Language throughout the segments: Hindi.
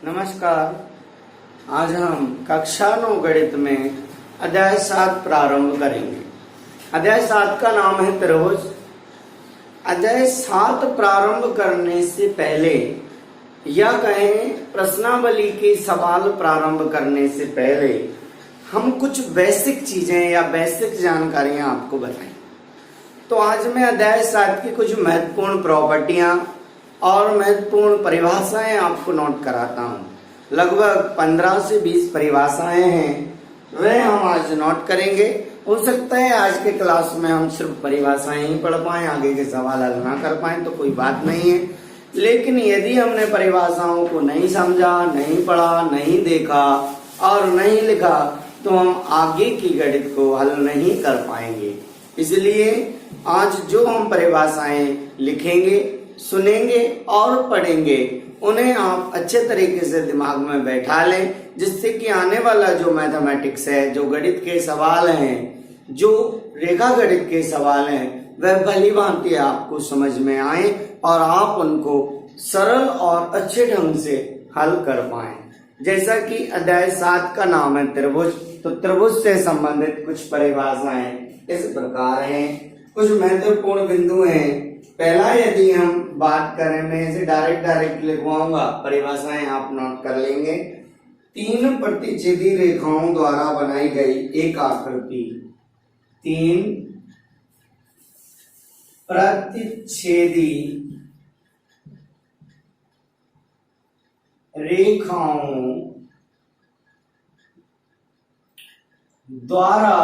नमस्कार। आज हम कक्षा 9 गणित में अध्याय 7 प्रारंभ करेंगे। अध्याय 7 का नाम है त्रिभुज। अध्याय 7 प्रारंभ करने से पहले या कहें प्रश्नावली के सवाल प्रारंभ करने से पहले हम कुछ बेसिक चीजें या बेसिक जानकारियां आपको बताएं। तो आज मैं अध्याय 7 की कुछ महत्वपूर्ण प्रॉपर्टियां और महत्वपूर्ण परिभाषाएं आपको नोट कराता हूं। लगभग 15 से 20 परिभाषाएं हैं, वह हम आज नोट करेंगे। हो सकता है आज के क्लास में हम सिर्फ परिभाषाएं ही पढ़ पाएं, आगे के सवाल हल ना कर पाएं तो कोई बात नहीं है। लेकिन यदि हमने परिभाषाओं को नहीं समझा, नहीं पढ़ा, नहीं देखा और नहीं लिखा तो हम आगे की गणित को हल नहीं कर पाएंगे। इसलिए आज जो हम परिभाषाएं लिखेंगे, सुनेंगे और पढ़ेंगे, उन्हें आप अच्छे तरीके से दिमाग में बैठा लें, जिससे कि आने वाला जो मैथमेटिक्स है, जो गणित के सवाल हैं, जो रेखा गणित के सवाल हैं, वह भली भांति आपको समझ में आए और आप उनको सरल और अच्छे ढंग से हल कर पाएं। जैसा कि अध्याय 7 का नाम है त्रिभुज, तो त्रिभुज से संबंधित कुछ परिभाषाएं इस प्रकार हैं। कुछ महत्वपूर्ण बिंदु हैं। पहला, यदि हम बात करें, मैं इसे डायरेक्ट लिखवाऊंगा, परिभाषाएं आप नोट कर लेंगे। 3 प्रतिच्छेदी रेखाओं द्वारा बनाई गई एक आकृति, 3 प्रतिच्छेदी रेखाओं द्वारा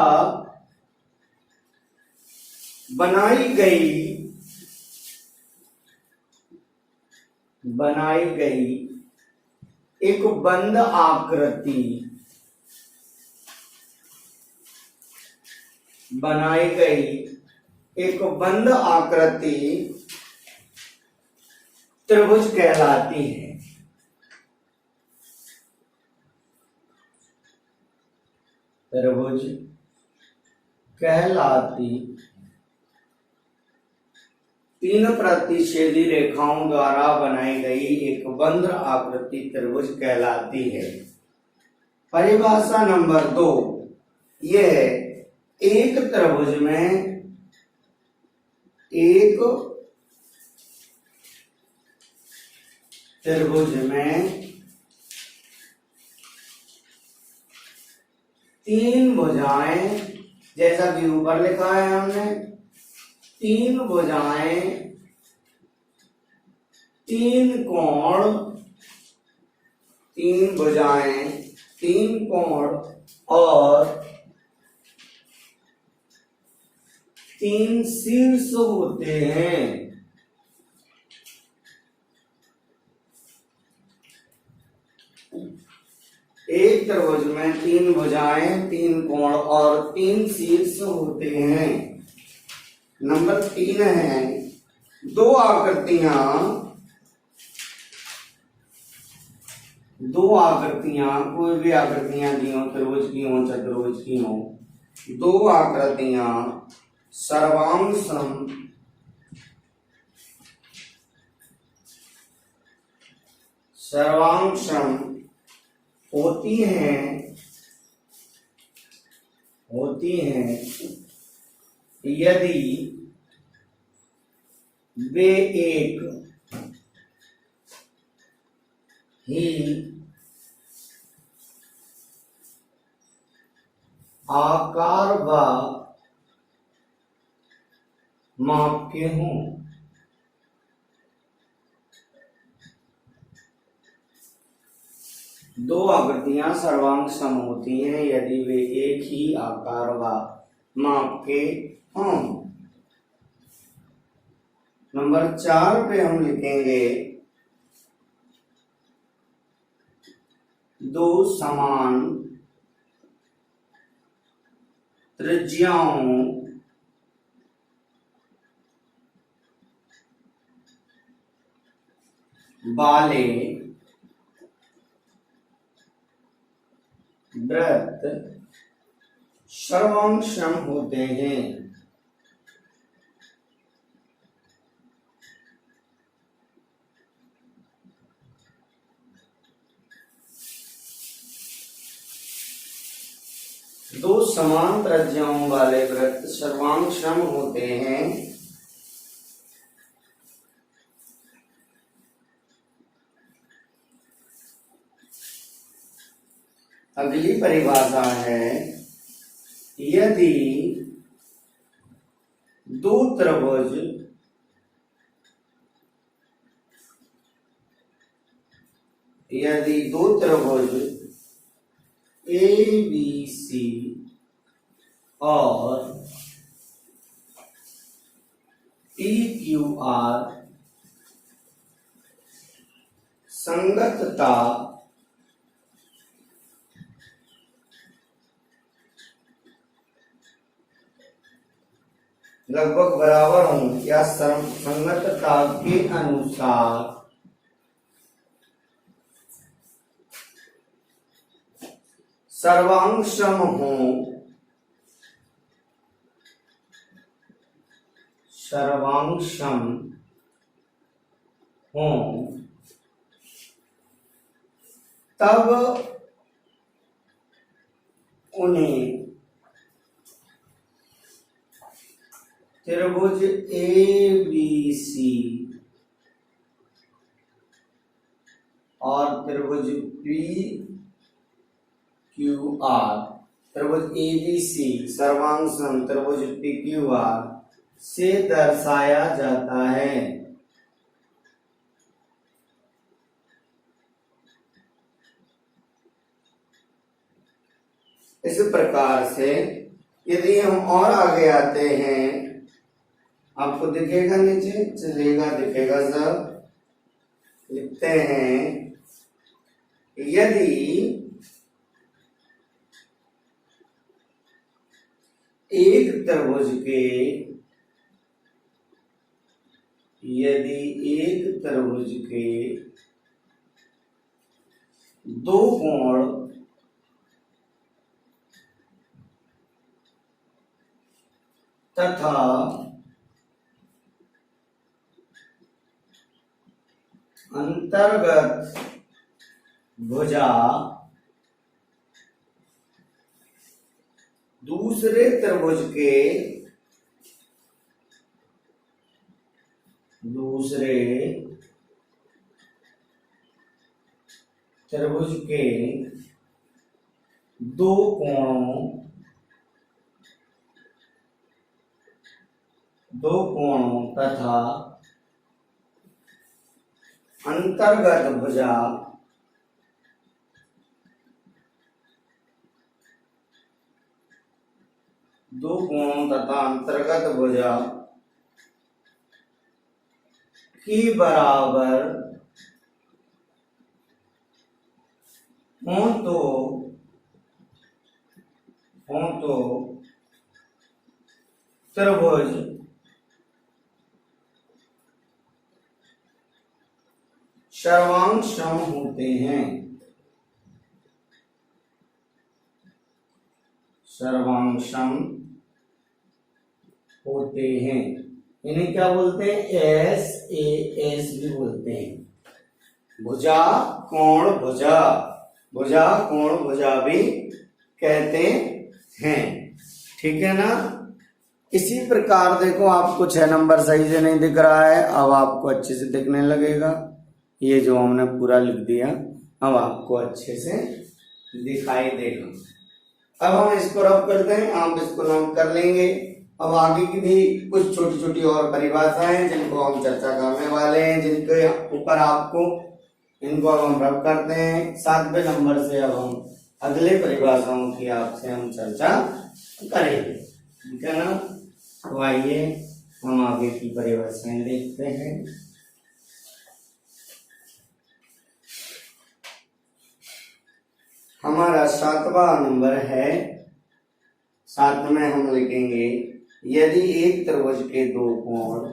बनाई गई एक बंद आकृति, त्रिभुज कहलाती है। त्रिभुज कहलाती 3 प्रतिच्छेदी रेखाओं द्वारा बनाई गई एक बंद आकृति त्रिभुज कहलाती है। परिभाषा नंबर 2, यह एक त्रिभुज में 3 भुजाएं, जैसा कि ऊपर लिखा है हमने, 3 भुजाएं, 3 कोण, 3 भुजाएं, 3 कोण और 3 शीर्ष होते हैं। एक त्रिभुज में 3 भुजाएं, 3 कोण और 3 शीर्ष होते हैं। नंबर 3 है, 2 आकृतियां, कोई भी आकृतियां दी हो, त्रिभुज की हो, चतुर्भुज की हो, 2 आकृतियां सर्वांशम होती हैं यदि वे एक ही आकार व माप के हों। दो आकृतियां सर्वांग सम होती हैं यदि वे एक ही आकार व माप के हों। नंबर 4 पे हम लिखेंगे, 2 समान त्रिज्याओं वाले वृत्त सर्वांशम होते हैं। दो समान त्रिज्याओं वाले वृत्त सर्वांगसम होते हैं। अगली परिभाषा है, यदि दो त्रिभुज ए बी सी और पी क्यू आर संगतता लगभग बराबर हों या संगतता के अनुसार सर्वांगसम हो, तब उन्हें त्रिभुज ए बी सी और त्रिभुज पी क्यू आर, त्रिभुज ए बी सी सर्वांगसम त्रिभुज पी क्यू आर से दर्शाया जाता है। इस प्रकार से यदि हम और आगे आते हैं, आपको दिखेगा नीचे दिखेगा सब, लिखते हैं, यदि एक त्रिभुज के दो कोण तथा अंतर्गत भुजा दूसरे त्रिभुज के दो कोणों तथा अंतर्गत भुजा की बराबर हो तो त्रिभुज सर्वांगसम होते हैं। इन्हें क्या बोलते हैं? एस ए एस भी बोलते हैं। भुजा कोण भुजा भी कहते हैं। ठीक है ना। इसी प्रकार देखो, आपको 6 नंबर सही से नहीं दिख रहा है, अब आपको अच्छे से दिखने लगेगा। ये जो हमने पूरा लिख दिया अब आपको अच्छे से दिखाई देगा। अब हम इसको रब करते हैं, आप इसको नोट कर लेंगे। अब आगे की भी कुछ छोटी छोटी और परिभाषाएं जिनको हम चर्चा करने वाले हैं, जिनके ऊपर आपको इनको अब हम रब करते हैं। 7वें नंबर से अब हम अगले परिभाषाओं की आपसे हम चर्चा करेंगे। ठीक है ना। तो आइए हम आगे की परिभाषाएं देखते हैं। हमारा 7वां नंबर है, 7 में हम लिखेंगे, यदि एक त्रिभुज के दो कोण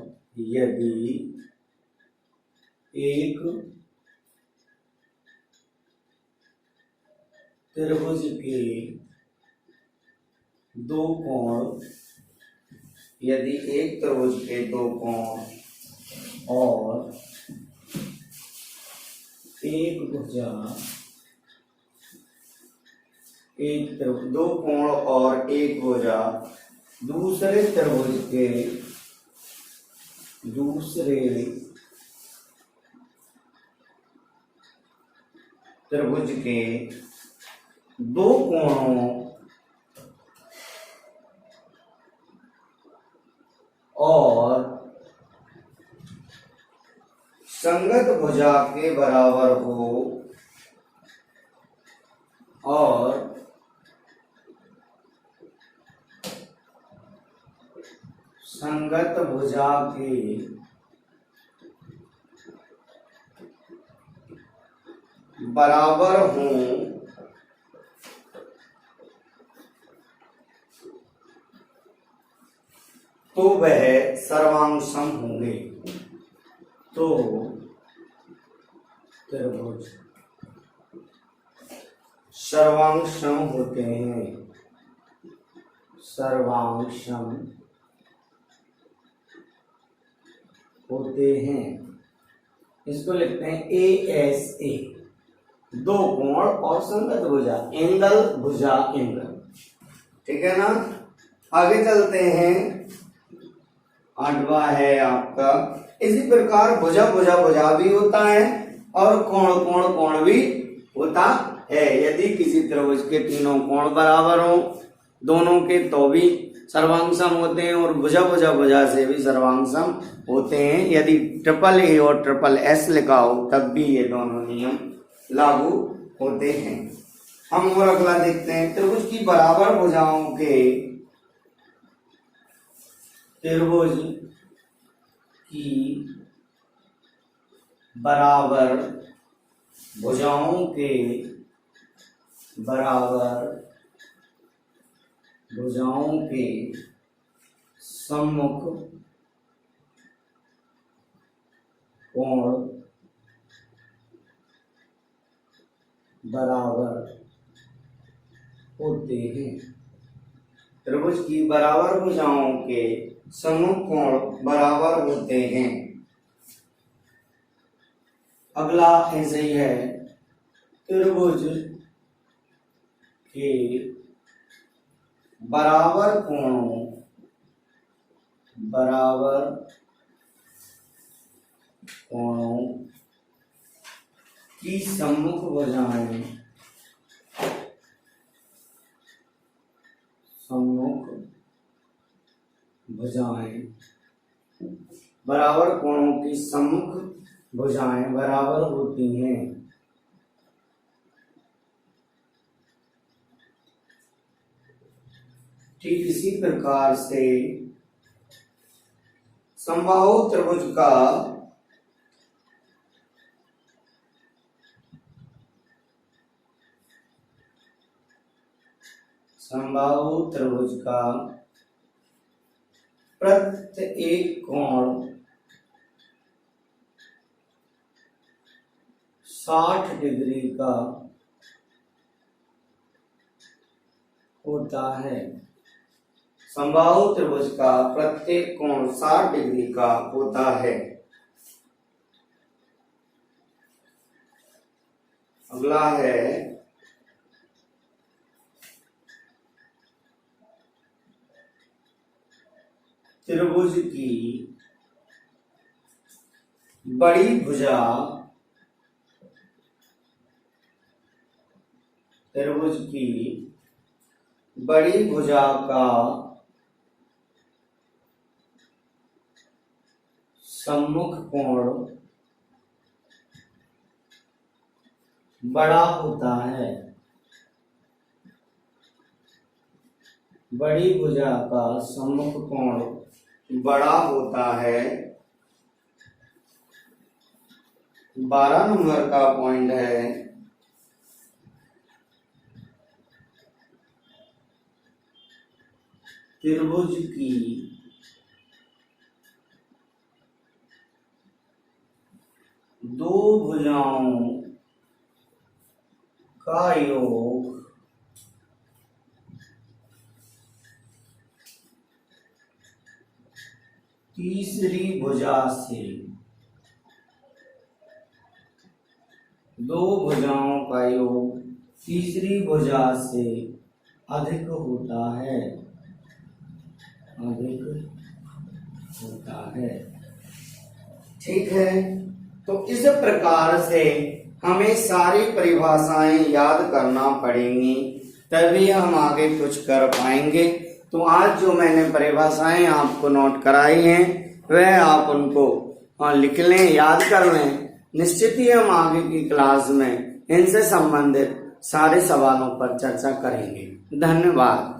और एक भुजा एक त्रिभुज, दो कोण और एक भुजा दूसरे त्रिभुज के दो कोणों और संगत भुजा के बराबर हो और संगत भुजा के बराबर हों तो वह सर्वांगसम होंगे। तो त्रिभुज सर्वांगसम होते हैं, सर्वांगसम होते हैं। इसको लिखते हैं ASA, दो कोण और संगत भुजा, एंगल भुजा एंगल। ठीक है ना। आगे चलते हैं, आठवां है आपका, इसी प्रकार भुजा भुजा भुजा भी होता है और कोण कोण कोण भी होता है। यदि किसी त्रिभुज के तीनों कोण बराबर हो दोनों के तो भी सर्वांगसम होते हैं और भुजा भुजा भुजा से भी सर्वांगसम होते हैं। यदि ट्रिपल ए और ट्रिपल एस लिखा हो तब भी ये दोनों नियम लागू होते हैं। हम और अगला देखते हैं, त्रिभुज की बराबर भुजाओं के त्रिभुज की बराबर भुजाओं के सम्मुख कोण बराबर होते हैं। त्रिभुज की बराबर भुजाओं के सम्मुख कोण बराबर होते हैं। अगला ऐसे ही है, त्रिभुज के बराबर कोणों की सम्मुख भुजाएं बराबर कोणों की सम्मुख भुजाएं बराबर होती हैं। ठीक इसी प्रकार से समबाहु त्रिभुज का प्रत्येक कोण 60 डिग्री का होता है। समबाहु त्रिभुज का प्रत्येक कोण 60 डिग्री का होता है। अगला है, त्रिभुज की बड़ी भुजा का सम्मुख कोण बड़ा होता है। बड़ी भुजा का सम्मुख कोण बड़ा होता है। 12 नंबर का पॉइंट है, त्रिभुज की दो भुजाओं का योग तीसरी भुजा से, दो भुजाओं का योग तीसरी भुजा से अधिक होता है, अधिक होता है। ठीक है, तो इस प्रकार से हमें सारी परिभाषाएं याद करना पड़ेंगी, तभी हम आगे कुछ कर पाएंगे। तो आज जो मैंने परिभाषाएं आपको नोट कराई हैं वह आप उनको लिख लें, याद कर लें। निश्चित ही हम आगे की क्लास में इनसे संबंधित सारे सवालों पर चर्चा करेंगे। धन्यवाद।